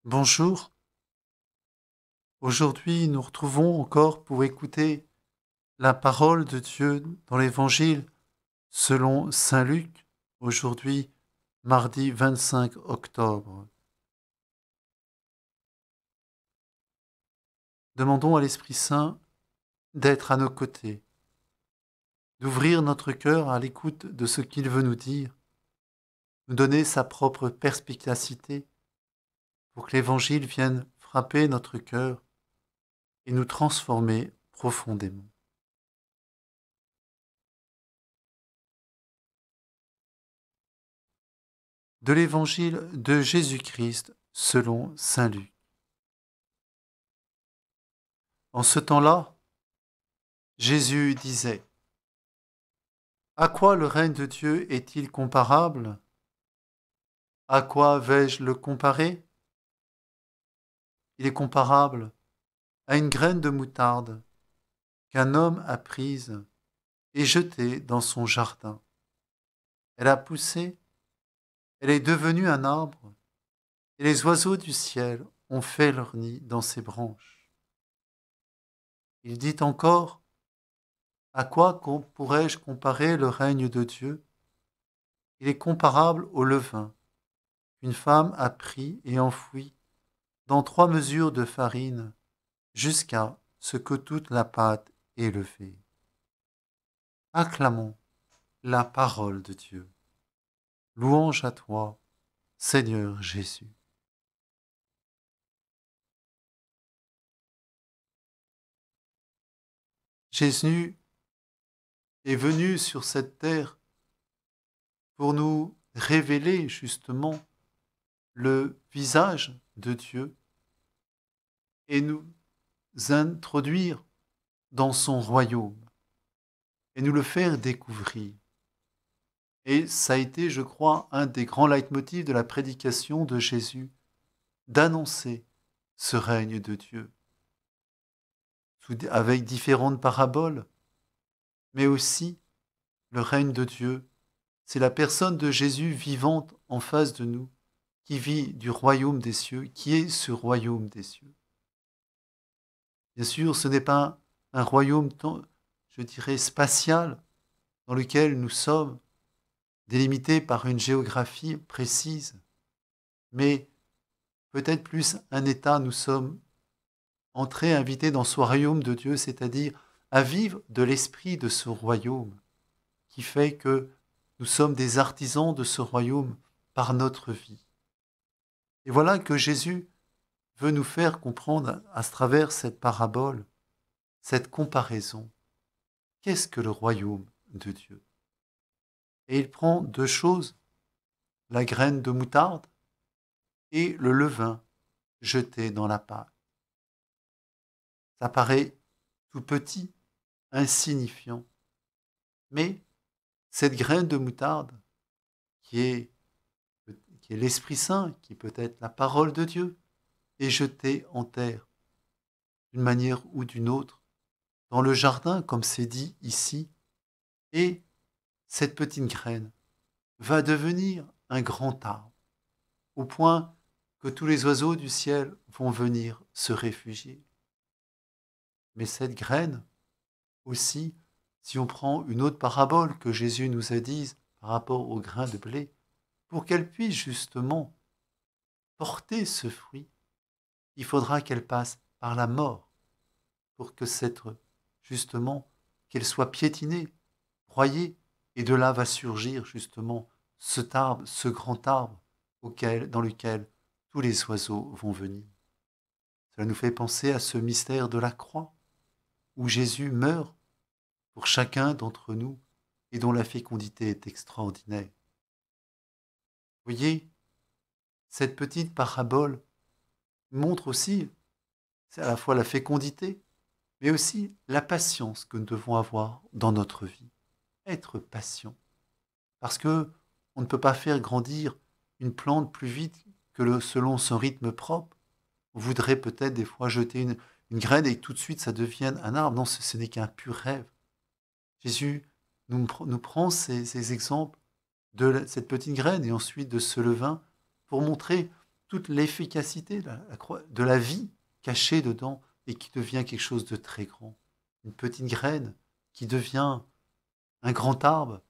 Bonjour, aujourd'hui nous retrouvons encore pour écouter la parole de Dieu dans l'Évangile selon Saint Luc, aujourd'hui mardi 25 octobre. Demandons à l'Esprit Saint d'être à nos côtés, d'ouvrir notre cœur à l'écoute de ce qu'il veut nous dire, nous donner sa propre perspicacité pour que l'Évangile vienne frapper notre cœur et nous transformer profondément. De l'Évangile de Jésus-Christ selon Saint Luc. En ce temps-là, Jésus disait: À quoi le règne de Dieu est-il comparable? À quoi vais-je le comparer? Il est comparable à une graine de moutarde qu'un homme a prise et jetée dans son jardin. Elle a poussé, elle est devenue un arbre, et les oiseaux du ciel ont fait leur nid dans ses branches. Il dit encore: À quoi pourrais-je comparer le règne de Dieu? Il est comparable au levain qu'une femme a pris et enfoui dans 3 mesures de farine, jusqu'à ce que toute la pâte est levée. Acclamons la parole de Dieu. Louange à toi, Seigneur Jésus. Jésus est venu sur cette terre pour nous révéler justement le visage de Dieu et nous introduire dans son royaume et nous le faire découvrir. Et ça a été, je crois, un des grands leitmotifs de la prédication de Jésus, d'annoncer ce règne de Dieu, avec différentes paraboles, mais aussi le règne de Dieu. C'est la personne de Jésus vivante en face de nous, qui vit du royaume des cieux, qui est ce royaume des cieux. Bien sûr, ce n'est pas un royaume, je dirais, spatial, dans lequel nous sommes délimités par une géographie précise, mais peut-être plus un état, nous sommes entrés, invités dans ce royaume de Dieu, c'est-à-dire à vivre de l'esprit de ce royaume, qui fait que nous sommes des artisans de ce royaume par notre vie. Et voilà que Jésus veut nous faire comprendre à travers cette parabole, cette comparaison, qu'est-ce que le royaume de Dieu? Et il prend 2 choses, la graine de moutarde et le levain jeté dans la pâte. Ça paraît tout petit, insignifiant, mais cette graine de moutarde, qui est, qui est l'Esprit Saint, qui peut être la parole de Dieu, est jetée en terre, d'une manière ou d'une autre, dans le jardin, comme c'est dit ici, et cette petite graine va devenir un grand arbre, au point que tous les oiseaux du ciel vont venir se réfugier. Mais cette graine aussi, si on prend une autre parabole que Jésus nous a dite par rapport au grain de blé, pour qu'elle puisse justement porter ce fruit, il faudra qu'elle passe par la mort, pour que justement, qu'elle soit piétinée, broyée, et de là va surgir justement cet arbre, ce grand arbre dans lequel tous les oiseaux vont venir. Cela nous fait penser à ce mystère de la croix, où Jésus meurt pour chacun d'entre nous et dont la fécondité est extraordinaire. Vous voyez, cette petite parabole montre aussi, c'est à la fois la fécondité, mais aussi la patience que nous devons avoir dans notre vie. Être patient. Parce que on ne peut pas faire grandir une plante plus vite que selon son rythme propre. On voudrait peut-être des fois jeter une graine et tout de suite ça devienne un arbre. Non, ce n'est qu'un pur rêve. Jésus nous prend ces exemples de cette petite graine et ensuite de ce levain pour montrer toute l'efficacité de la vie cachée dedans et qui devient quelque chose de très grand. Une petite graine qui devient un grand arbre.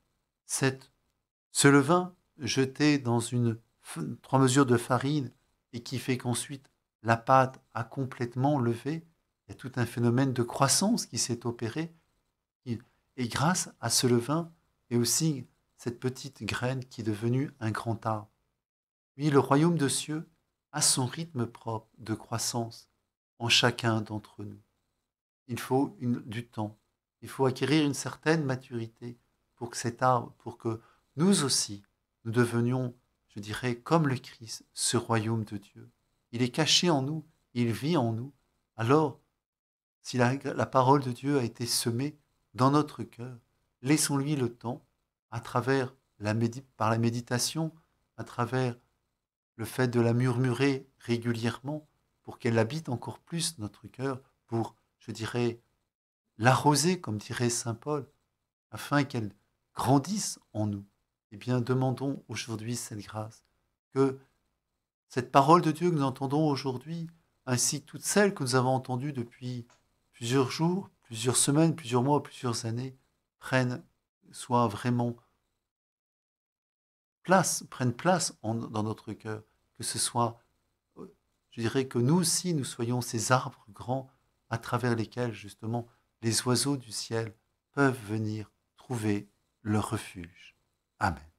Ce levain jeté dans 3 mesures de farine et qui fait qu'ensuite la pâte a complètement levé, il y a tout un phénomène de croissance qui s'est opéré. Et grâce à ce levain et aussi cette petite graine qui est devenue un grand arbre. Oui, le royaume de cieux a son rythme propre de croissance en chacun d'entre nous. Il faut du temps. Il faut acquérir une certaine maturité pour que cet arbre, pour que nous aussi, nous devenions, je dirais, comme le Christ, ce royaume de Dieu. Il est caché en nous, il vit en nous. Alors, si la parole de Dieu a été semée dans notre cœur, laissons-lui le temps, à travers par la méditation, à travers le fait de la murmurer régulièrement, pour qu'elle habite encore plus notre cœur, pour, je dirais, l'arroser, comme dirait saint Paul, afin qu'elle grandisse en nous. Eh bien, demandons aujourd'hui cette grâce, que cette parole de Dieu que nous entendons aujourd'hui, ainsi que toutes celles que nous avons entendues depuis plusieurs jours, plusieurs semaines, plusieurs mois, plusieurs années, soient vraiment prennent place dans notre cœur, que ce soit, je dirais que nous aussi, nous soyons ces arbres grands à travers lesquels, justement, les oiseaux du ciel peuvent venir trouver leur refuge. Amen.